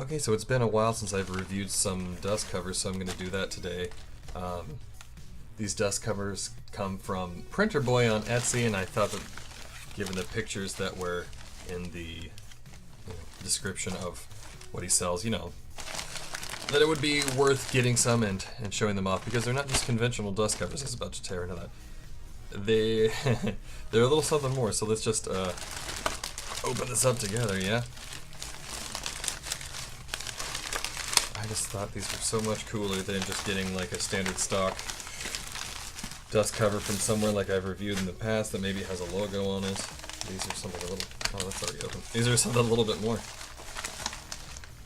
Okay, so it's been a while since I've reviewed some dust covers, so I'm going to do that today. These dust covers come from PrinterBoy on Etsy, and I thought that given the pictures that were in the description of what he sells, that it would be worth getting some and showing them off, because they're not just conventional dust covers. I was about to tear into that. They're a little something more, so let's just open this up together, yeah? I just thought these were so much cooler than just getting like a standard stock dust cover from somewhere like I've reviewed in the past that maybe has a logo on it. These are something a little... oh, that's already open. These are something a little bit more.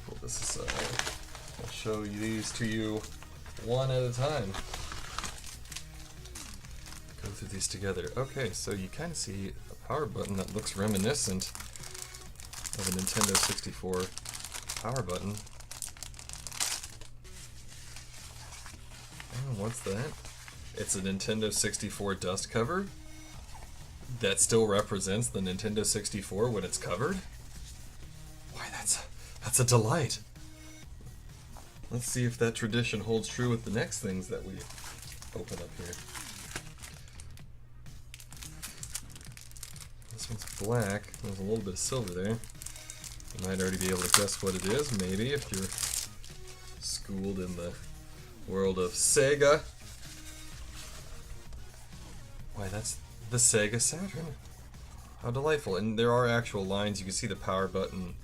Well, this is... I'll show you these to you one at a time. Go through these together. Okay, so you kind of see a power button that looks reminiscent of a Nintendo 64 power button. Oh, what's that? It's a Nintendo 64 dust cover that still represents the Nintendo 64 when it's covered? Why, that's a delight. Let's see if that tradition holds true with the next things that we open up here. This one's black. There's a little bit of silver there. You might already be able to guess what it is, maybe, if you're schooled in the world of Sega. Why, that's the Sega Saturn. How delightful. And there are actual lines. You can see the power button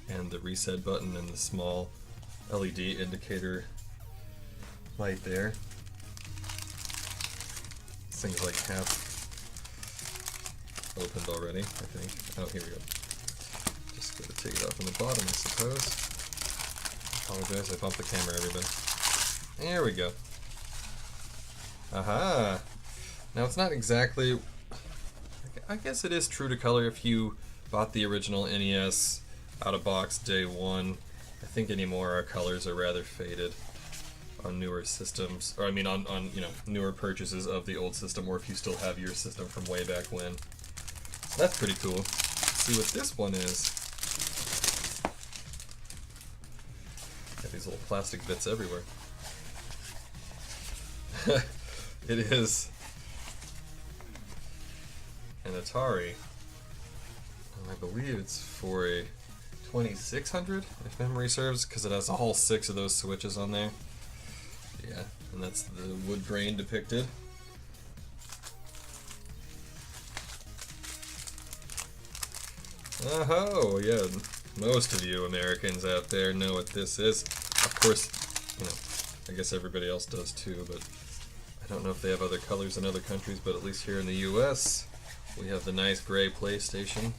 and the reset button and the small LED indicator light there. This thing's like half opened already, I think. Oh, here we go. Just gotta take it off from the bottom, I suppose. Apologize, I bumped the camera, everybody. There we go. Aha! Now it's not exactly... I guess it is true to color if you bought the original NES out of box day one. I think anymore our colors are rather faded on newer systems, or I mean on newer purchases of the old system, or if you still have your system from way back when. So that's pretty cool. Let's see what this one is. Got these little plastic bits everywhere. It is an Atari, and I believe it's for a 2600, if memory serves, because it has a whole 6 of those switches on there. Yeah, and that's the wood grain depicted. Oh, yeah, most of you Americans out there know what this is. Of course, I guess everybody else does too, but I don't know if they have other colors in other countries, but at least here in the US, we have the nice gray PlayStation.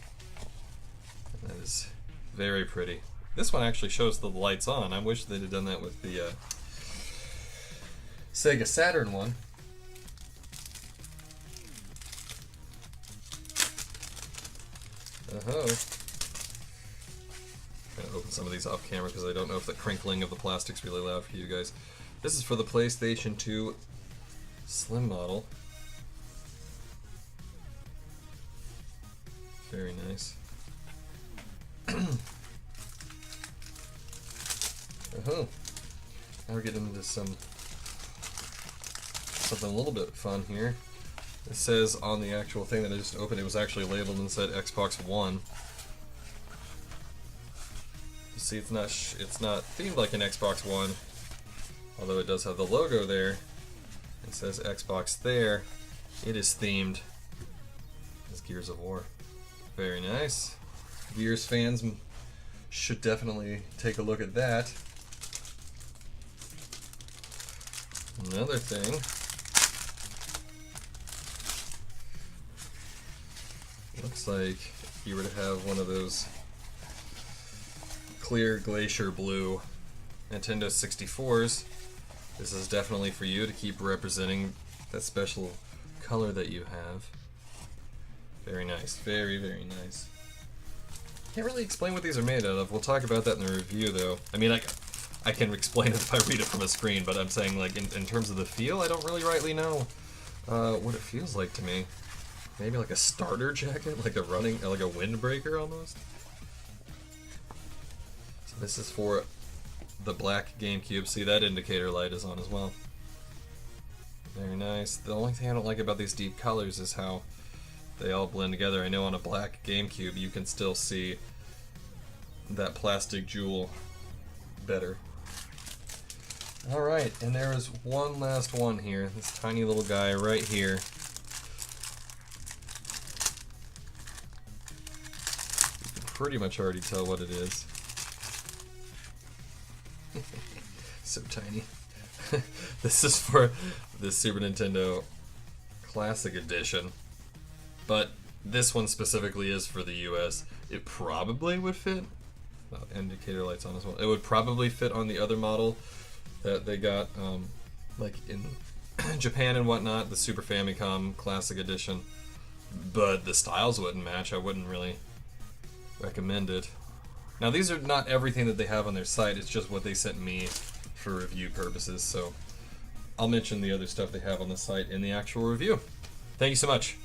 And that is very pretty. This one actually shows the lights on. I wish they'd have done that with the Sega Saturn one. I'm gonna open some of these off camera because I don't know if the crinkling of the plastic's really loud for you guys. This is for the PlayStation 2 Slim model. Very nice. Now we're getting into something a little bit fun here. It says on the actual thing that I just opened, it was actually labeled and said Xbox One. You see, it's not themed like an Xbox One, although it does have the logo there. It says Xbox there. It is themed as Gears of War. Very nice. Gears fans should definitely take a look at that. Another thing. Looks like if you were to have one of those clear glacier blue Nintendo 64s, this is definitely for you to keep representing that special color that you have. Very nice. Very, very nice. Can't really explain what these are made out of. We'll talk about that in the review, though. I mean, I can explain it if I read it from a screen, but I'm saying, like, in terms of the feel, I don't really rightly know what it feels like to me. Maybe like a starter jacket, like a windbreaker almost. This is for the black GameCube. See, that indicator light is on as well. Very nice. The only thing I don't like about these deep colors is how they all blend together. I know on a black GameCube you can still see that plastic jewel better. Alright, and there is one last one here. This tiny little guy right here. You can pretty much already tell what it is. So tiny. This is for the Super Nintendo Classic Edition, but this one specifically is for the US. It probably would fit. Indicator lights on as well. It would probably fit on the other model that they got, like in Japan and whatnot, the Super Famicom Classic Edition, but the styles wouldn't match. I wouldn't really recommend it. Now these are not everything that they have on their site, it's just what they sent me for review purposes, so I'll mention the other stuff they have on the site in the actual review. Thank you so much.